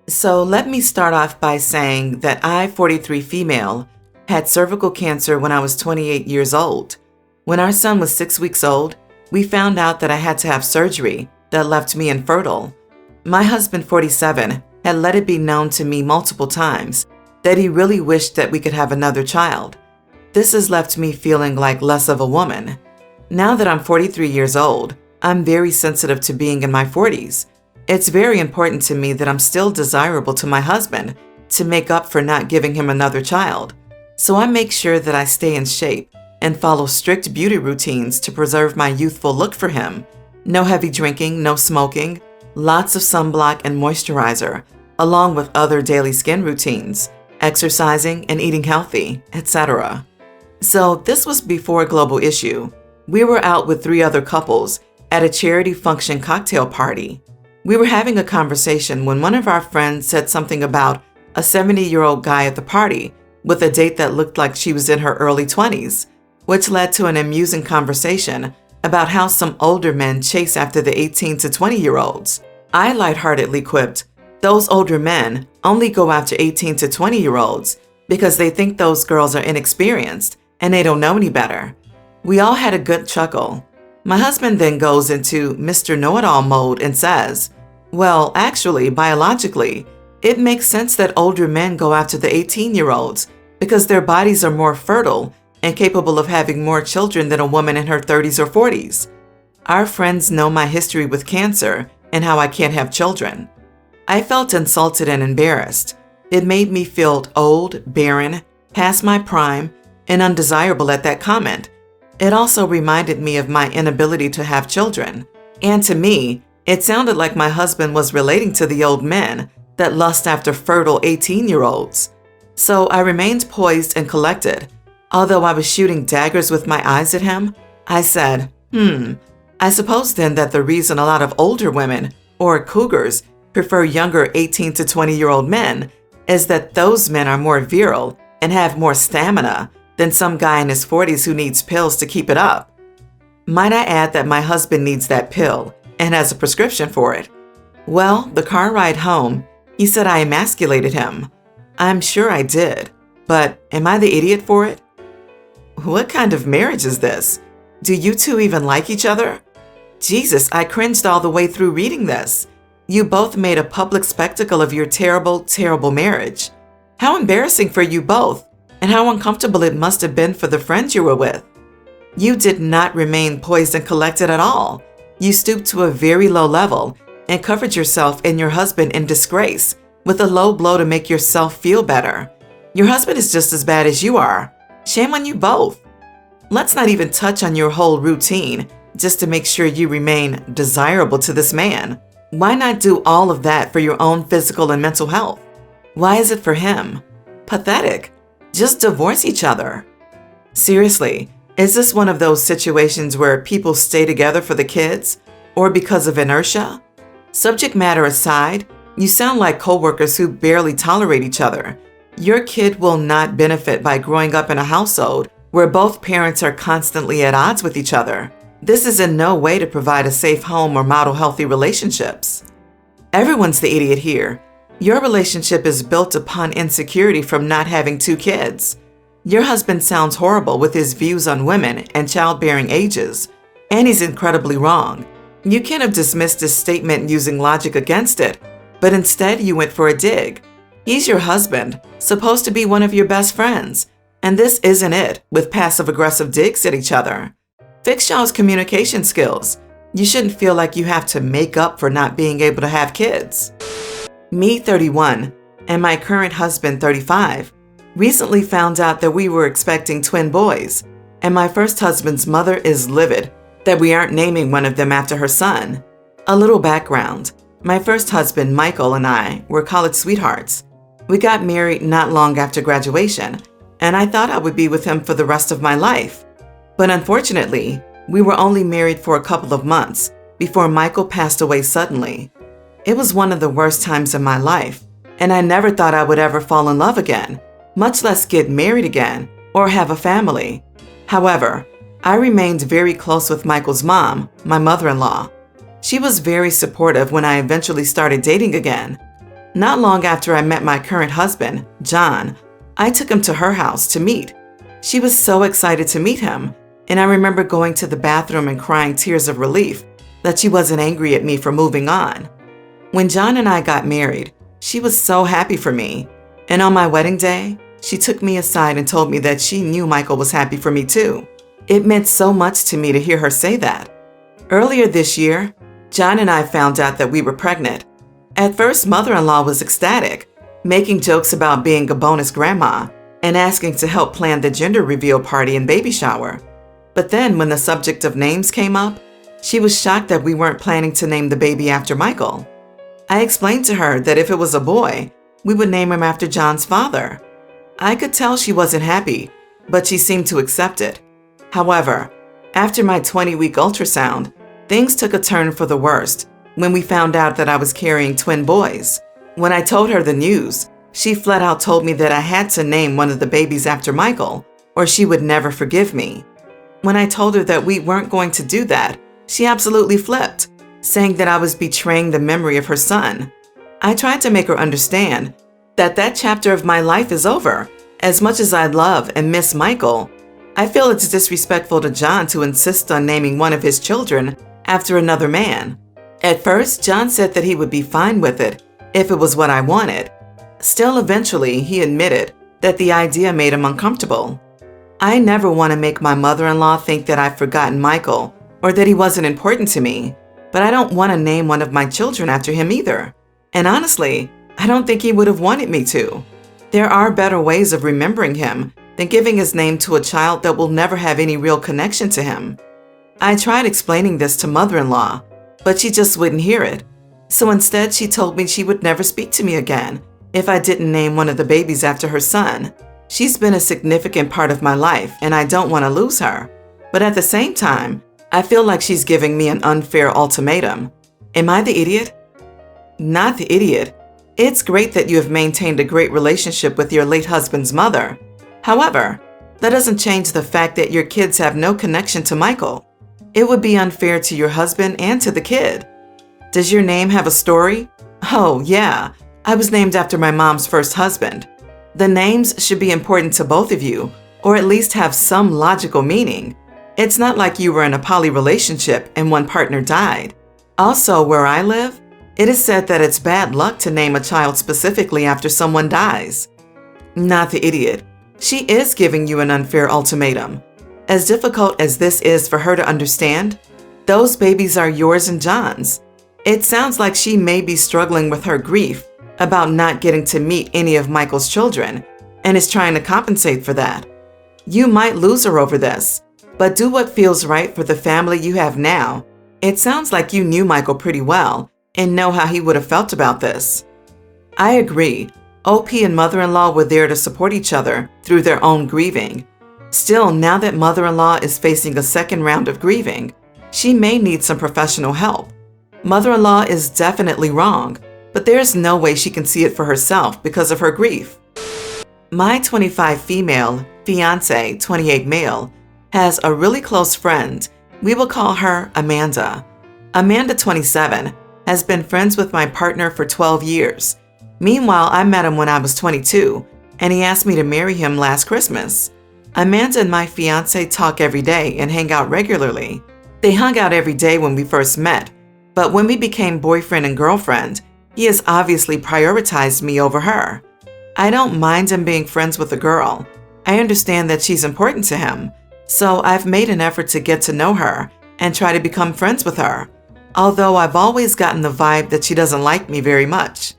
So let me start off by saying that I, 43 female, had cervical cancer when I was 28 years old. When our son was 6 weeks old, we found out that I had to have surgery that left me infertile. My husband, 47, had let it be known to me multiple times that he really wished that we could have another child. This has left me feeling like less of a woman. Now that I'm 43 years old, I'm very sensitive to being in my 40s. It's very important to me that I'm still desirable to my husband to make up for not giving him another child. So I make sure that I stay in shape and follow strict beauty routines to preserve my youthful look for him. No heavy drinking, no smoking, lots of sunblock and moisturizer, along with other daily skin routines, exercising and eating healthy, etc. So this was before Global Issue. We were out with 3 other couples at a charity function cocktail party. We were having a conversation when one of our friends said something about a 70-year-old guy at the party with a date that looked like she was in her early 20s, which led to an amusing conversation about how some older men chase after the 18 to 20-year-olds. I lightheartedly quipped, "Those older men only go after 18 to 20-year-olds because they think those girls are inexperienced and they don't know any better." We all had a good chuckle. My husband then goes into Mr. Know-it-all mode and says, "Well, actually, biologically, it makes sense that older men go after the 18-year-olds because their bodies are more fertile and capable of having more children than a woman in her 30s or 40s. Our friends know my history with cancer and how I can't have children." I felt insulted and embarrassed. It made me feel old, barren, past my prime, and undesirable at that comment. It also reminded me of my inability to have children. And to me, it sounded like my husband was relating to the old men that lust after fertile 18-year-olds. So I remained poised and collected. Although I was shooting daggers with my eyes at him, I said, I suppose then that the reason a lot of older women, or cougars, prefer younger 18 to 20-year-old men is that those men are more virile and have more stamina than some guy in his 40s who needs pills to keep it up. Might I add that my husband needs that pill and has a prescription for it? Well, the car ride home, he said I emasculated him. I'm sure I did, but am I the idiot for it? What kind of marriage is this? Do you two even like each other? Jesus, I cringed all the way through reading this. You both made a public spectacle of your terrible, terrible marriage. How embarrassing for you both, and how uncomfortable it must have been for the friends you were with. You did not remain poised and collected at all. You stooped to a very low level and covered yourself and your husband in disgrace with a low blow to make yourself feel better. Your husband is just as bad as you are. Shame on you both. Let's not even touch on your whole routine just to make sure you remain desirable to this man. Why not do all of that for your own physical and mental health? Why is it for him? Pathetic. Just divorce each other. Seriously, is this one of those situations where people stay together for the kids or because of inertia? Subject matter aside, you sound like coworkers who barely tolerate each other. Your kid will not benefit by growing up in a household where both parents are constantly at odds with each other. This is in no way to provide a safe home or model healthy relationships. Everyone's the idiot here. Your relationship is built upon insecurity from not having 2 kids. Your husband sounds horrible with his views on women and childbearing ages, and he's incredibly wrong. You can't have dismissed his statement using logic against it, but instead you went for a dig. He's your husband, supposed to be one of your best friends, and this isn't it with passive-aggressive digs at each other. Fix y'all's communication skills. You shouldn't feel like you have to make up for not being able to have kids. Me, 31, and my current husband, 35, recently found out that we were expecting twin boys, and my first husband's mother is livid that we aren't naming one of them after her son. A little background. My first husband, Michael, and I were college sweethearts. We got married not long after graduation, and I thought I would be with him for the rest of my life. But unfortunately, we were only married for a couple of months before Michael passed away suddenly. It was one of the worst times in my life, and I never thought I would ever fall in love again, much less get married again or have a family. However, I remained very close with Michael's mom, my mother-in-law. She was very supportive when I eventually started dating again. Not long after I met my current husband, John, I took him to her house to meet. She was so excited to meet him, and I remember going to the bathroom and crying tears of relief that she wasn't angry at me for moving on. When John and I got married, she was so happy for me, and on my wedding day, she took me aside and told me that she knew Michael was happy for me too. It meant so much to me to hear her say that. Earlier this year, John and I found out that we were pregnant. At first, mother-in-law was ecstatic, making jokes about being a bonus grandma and asking to help plan the gender reveal party and baby shower. But then when the subject of names came up, she was shocked that we weren't planning to name the baby after Michael. I explained to her that if it was a boy, we would name him after John's father. I could tell she wasn't happy, but she seemed to accept it. However, after my 20-week ultrasound, things took a turn for the worst when we found out that I was carrying twin boys. When I told her the news, she flat out told me that I had to name one of the babies after Michael, or she would never forgive me. When I told her that we weren't going to do that, she absolutely flipped, saying that I was betraying the memory of her son. I tried to make her understand that that chapter of my life is over. As much as I love and miss Michael, I feel it's disrespectful to John to insist on naming one of his children after another man. At first, John said that he would be fine with it if it was what I wanted. Still, eventually, he admitted that the idea made him uncomfortable. I never want to make my mother-in-law think that I've forgotten Michael or that he wasn't important to me, but I don't want to name one of my children after him either. And honestly, I don't think he would have wanted me to. There are better ways of remembering him than giving his name to a child that will never have any real connection to him. I tried explaining this to mother-in-law, but she just wouldn't hear it. So instead, she told me she would never speak to me again if I didn't name one of the babies after her son. She's been a significant part of my life, and I don't want to lose her. But at the same time, I feel like she's giving me an unfair ultimatum. Am I the idiot? Not the idiot. It's great that you have maintained a great relationship with your late husband's mother. However, that doesn't change the fact that your kids have no connection to Michael. It would be unfair to your husband and to the kid. Does your name have a story? Oh, yeah. I was named after my mom's first husband. The names should be important to both of you, or at least have some logical meaning. It's not like you were in a poly relationship and one partner died. Also, where I live, it is said that it's bad luck to name a child specifically after someone dies. Not the idiot. She is giving you an unfair ultimatum. As difficult as this is for her to understand, those babies are yours and John's. It sounds like she may be struggling with her grief about not getting to meet any of Michael's children and is trying to compensate for that. You might lose her over this, but do what feels right for the family you have now. It sounds like you knew Michael pretty well and know how he would have felt about this. I agree. OP and mother-in-law were there to support each other through their own grieving. Still, now that mother-in-law is facing a second round of grieving, she may need some professional help. Mother-in-law is definitely wrong, but there's no way she can see it for herself because of her grief. My 25 female, fiance, 28 male, has a really close friend. We will call her Amanda. Amanda, 27, has been friends with my partner for 12 years. Meanwhile, I met him when I was 22, and he asked me to marry him last Christmas. Amanda and my fiance talk every day and hang out regularly. They hung out every day when we first met, but when we became boyfriend and girlfriend, he has obviously prioritized me over her. I don't mind him being friends with a girl. I understand that she's important to him, so I've made an effort to get to know her and try to become friends with her, although I've always gotten the vibe that she doesn't like me very much.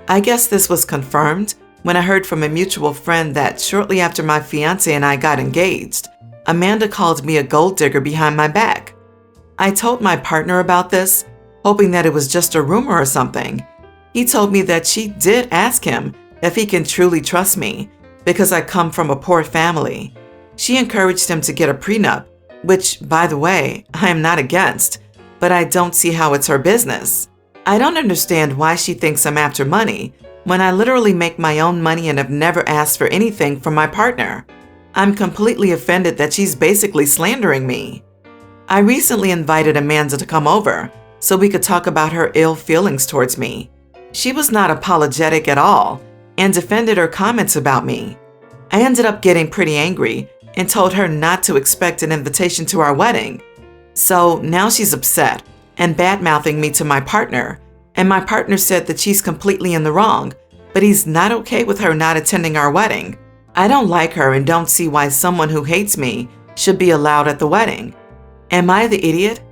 I guess this was confirmed when I heard from a mutual friend that shortly after my fiance and I got engaged, Amanda called me a gold digger behind my back. I told my partner about this, hoping that it was just a rumor or something. He told me that she did ask him if he can truly trust me because I come from a poor family. She encouraged him to get a prenup, which, by the way, I am not against, but I don't see how it's her business. I don't understand why she thinks I'm after money when I literally make my own money and have never asked for anything from my partner. I'm completely offended that she's basically slandering me. I recently invited Amanda to come over so we could talk about her ill feelings towards me. She was not apologetic at all and defended her comments about me. I ended up getting pretty angry and told her not to expect an invitation to our wedding. So now she's upset and bad-mouthing me to my partner, and my partner said that she's completely in the wrong, but he's not okay with her not attending our wedding. I don't like her and don't see why someone who hates me should be allowed at the wedding. Am I the idiot?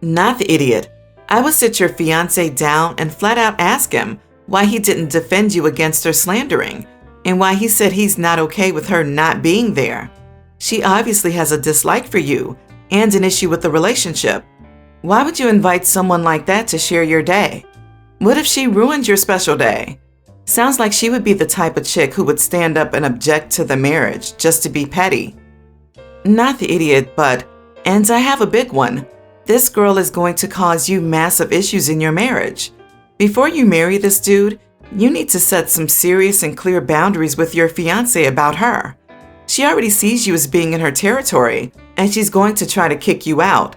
Not the idiot. I would sit your fiance down and flat out ask him why he didn't defend you against her slandering and why he said he's not okay with her not being there. She obviously has a dislike for you and an issue with the relationship. Why would you invite someone like that to share your day? What if she ruined your special day? Sounds like she would be the type of chick who would stand up and object to the marriage just to be petty. Not the idiot, but, and I have a big one. This girl is going to cause you massive issues in your marriage. Before you marry this dude, you need to set some serious and clear boundaries with your fiance about her. She already sees you as being in her territory, and she's going to try to kick you out.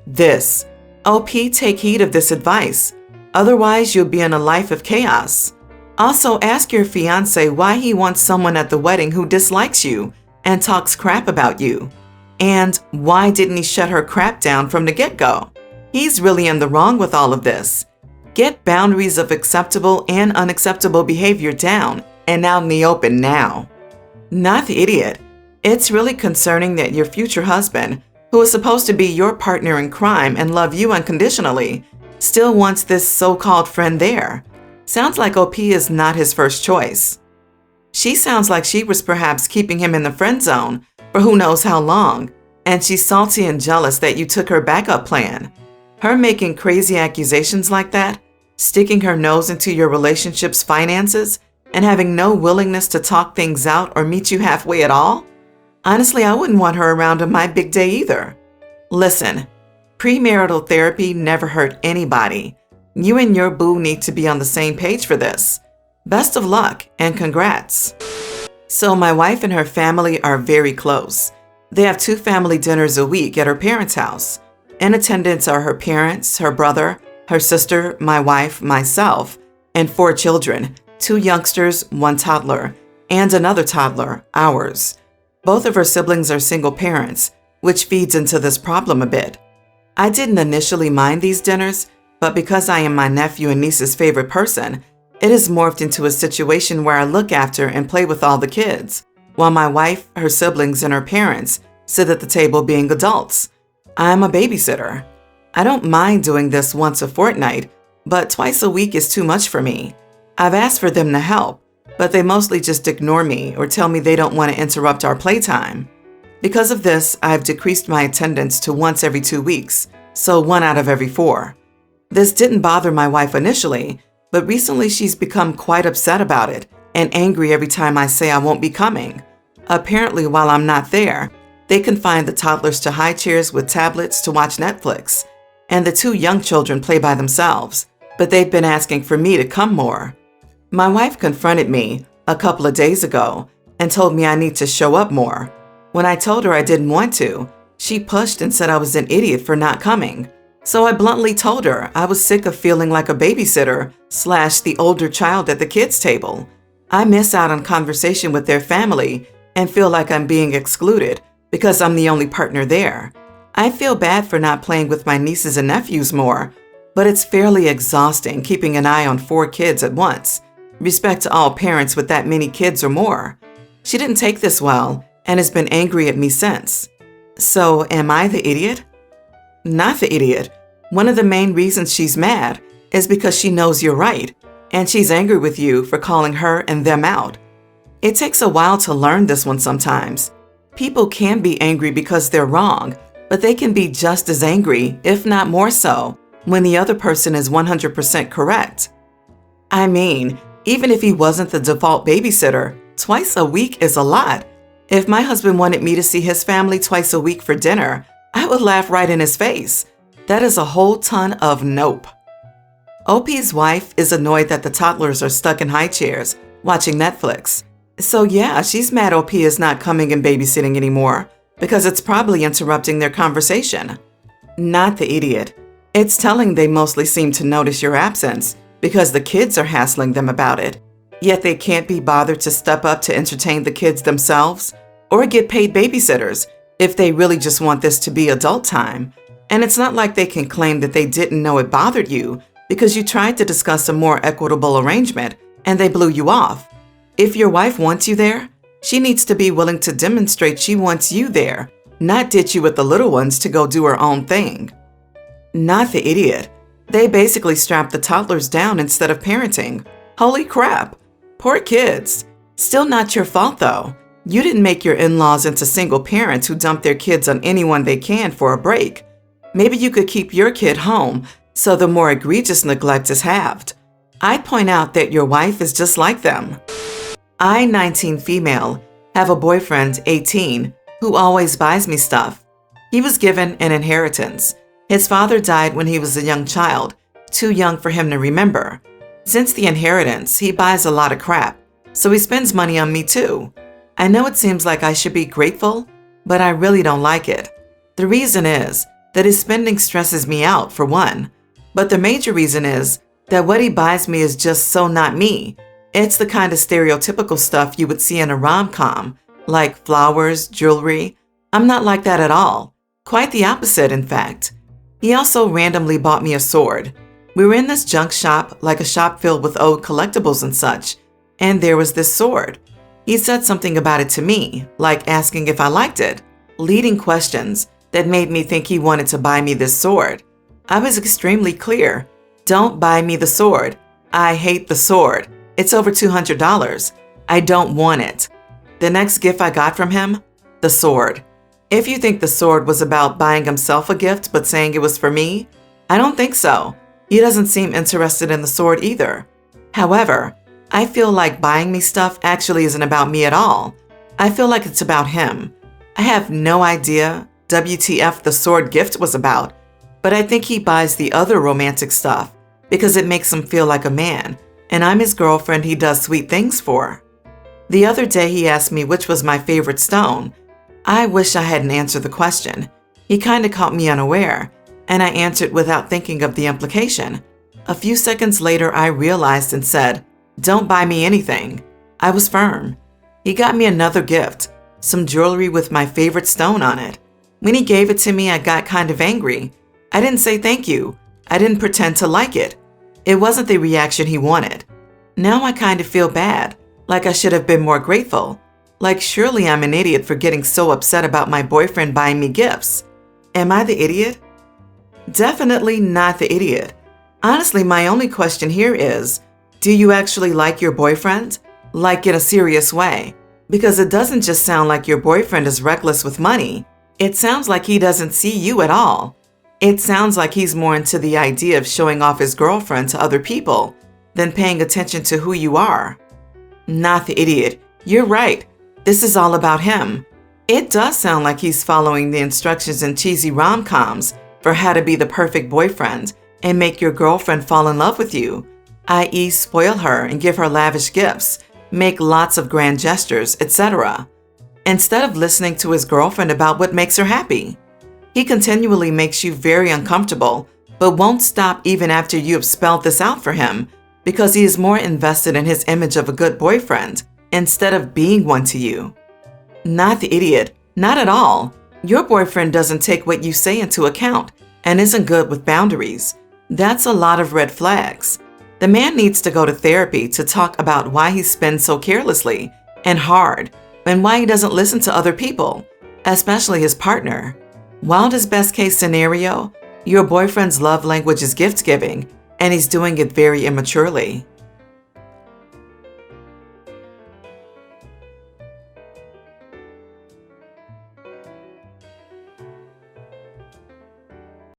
This. OP, take heed of this advice. Otherwise, you'll be in a life of chaos. Also, ask your fiance why he wants someone at the wedding who dislikes you and talks crap about you. And why didn't he shut her crap down from the get-go? He's really in the wrong with all of this. Get boundaries of acceptable and unacceptable behavior down and out in the open now. Not the idiot. It's really concerning that your future husband, who is supposed to be your partner in crime and love you unconditionally, still wants this so-called friend there. Sounds like OP is not his first choice. She sounds like she was perhaps keeping him in the friend zone for who knows how long, and she's salty and jealous that you took her backup plan. Her making crazy accusations like that, sticking her nose into your relationship's finances, and having no willingness to talk things out or meet you halfway at all? Honestly, I wouldn't want her around on my big day either. Listen, premarital therapy never hurt anybody. You and your boo need to be on the same page for this. Best of luck and congrats. So my wife and her family are very close. They have 2 family dinners a week at her parents' house. In attendance are her parents, her brother, her sister, my wife, myself, and 4 children, 2 youngsters, 1 toddler, and another toddler, ours. Both of her siblings are single parents, which feeds into this problem a bit. I didn't initially mind these dinners, but because I am my nephew and niece's favorite person, it has morphed into a situation where I look after and play with all the kids, while my wife, her siblings, and her parents sit at the table being adults. I am a babysitter. I don't mind doing this once a fortnight, but twice a week is too much for me. I've asked for them to help, but they mostly just ignore me or tell me they don't want to interrupt our playtime. Because of this, I've decreased my attendance to once every 2 weeks, so 1 out of every 4. This didn't bother my wife initially, but recently she's become quite upset about it and angry every time I say I won't be coming. Apparently, while I'm not there, they confine the toddlers to high chairs with tablets to watch Netflix, and the 2 young children play by themselves, but they've been asking for me to come more. My wife confronted me a couple of days ago and told me I need to show up more. When I told her I didn't want to, she pushed and said I was an idiot for not coming. So I bluntly told her I was sick of feeling like a babysitter / the older child at the kids' table. I miss out on conversation with their family and feel like I'm being excluded because I'm the only partner there. I feel bad for not playing with my nieces and nephews more, but it's fairly exhausting keeping an eye on 4 kids at once. Respect to all parents with that many kids or more. She didn't take this well and has been angry at me since. So am I the idiot? Not the idiot. One of the main reasons she's mad is because she knows you're right, and she's angry with you for calling her and them out. It takes a while to learn this one sometimes. People can be angry because they're wrong, but they can be just as angry, if not more so, when the other person is 100% correct. I mean, even if he wasn't the default babysitter, twice a week is a lot. If my husband wanted me to see his family twice a week for dinner, I would laugh right in his face. That is a whole ton of nope. OP's wife is annoyed that the toddlers are stuck in high chairs watching Netflix. So yeah, she's mad OP is not coming and babysitting anymore because it's probably interrupting their conversation. Not the idiot. It's telling they mostly seem to notice your absence, because the kids are hassling them about it, yet they can't be bothered to step up to entertain the kids themselves or get paid babysitters if they really just want this to be adult time. And it's not like they can claim that they didn't know it bothered you because you tried to discuss a more equitable arrangement and they blew you off. If your wife wants you there, she needs to be willing to demonstrate she wants you there, not ditch you with the little ones to go do her own thing. Not the idiot. They basically strapped the toddlers down instead of parenting. Holy crap. Poor kids. Still not your fault though. You didn't make your in-laws into single parents who dump their kids on anyone they can for a break. Maybe you could keep your kid home so the more egregious neglect is halved. I'd point out that your wife is just like them. I, 19 female, have a boyfriend, 18, who always buys me stuff. He was given an inheritance. His father died when he was a young child, too young for him to remember. Since the inheritance, he buys a lot of crap, so he spends money on me too. I know it seems like I should be grateful, but I really don't like it. The reason is that his spending stresses me out, for one. But the major reason is that what he buys me is just so not me. It's the kind of stereotypical stuff you would see in a rom-com, like flowers, jewelry. I'm not like that at all. Quite the opposite, in fact. He also randomly bought me a sword. We were in this junk shop, like a shop filled with old collectibles and such, and there was this sword. He said something about it to me, like asking if I liked it, leading questions that made me think he wanted to buy me this sword. I was extremely clear. Don't buy me the sword. I hate the sword. It's over $200. I don't want it. The next gift I got from him? The sword. If you think the sword was about buying himself a gift but saying it was for me, I don't think so. He doesn't seem interested in the sword either. However, I feel like buying me stuff actually isn't about me at all. I feel like it's about him. I have no idea WTF the sword gift was about, but I think he buys the other romantic stuff because it makes him feel like a man, and I'm his girlfriend he does sweet things for. The other day he asked me which was my favorite stone. I wish I hadn't answered the question. He kind of caught me unaware, and I answered without thinking of the implication. A few seconds later I realized and said, "Don't buy me anything." I was firm. He got me another gift, some jewelry with my favorite stone on it. When he gave it to me, I got kind of angry. I didn't say thank you. I didn't pretend to like it. It wasn't the reaction he wanted. Now I kind of feel bad, like I should have been more grateful. Like surely I'm an idiot for getting so upset about my boyfriend buying me gifts. Am I the idiot? Definitely not the idiot. Honestly, my only question here is, do you actually like your boyfriend? Like in a serious way? Because it doesn't just sound like your boyfriend is reckless with money. It sounds like he doesn't see you at all. It sounds like he's more into the idea of showing off his girlfriend to other people than paying attention to who you are. Not the idiot. You're right. This is all about him. It does sound like he's following the instructions in cheesy rom-coms for how to be the perfect boyfriend and make your girlfriend fall in love with you, i.e. spoil her and give her lavish gifts, make lots of grand gestures, etc., instead of listening to his girlfriend about what makes her happy. He continually makes you very uncomfortable, but won't stop even after you have spelled this out for him because he is more invested in his image of a good boyfriend instead of being one to you. Not the idiot. Not at all. Your boyfriend doesn't take what you say into account and isn't good with boundaries. That's a lot of red flags. The man needs to go to therapy to talk about why he spends so carelessly and hard and why he doesn't listen to other people, especially his partner. Wildest best case scenario, your boyfriend's love language is gift giving and he's doing it very immaturely.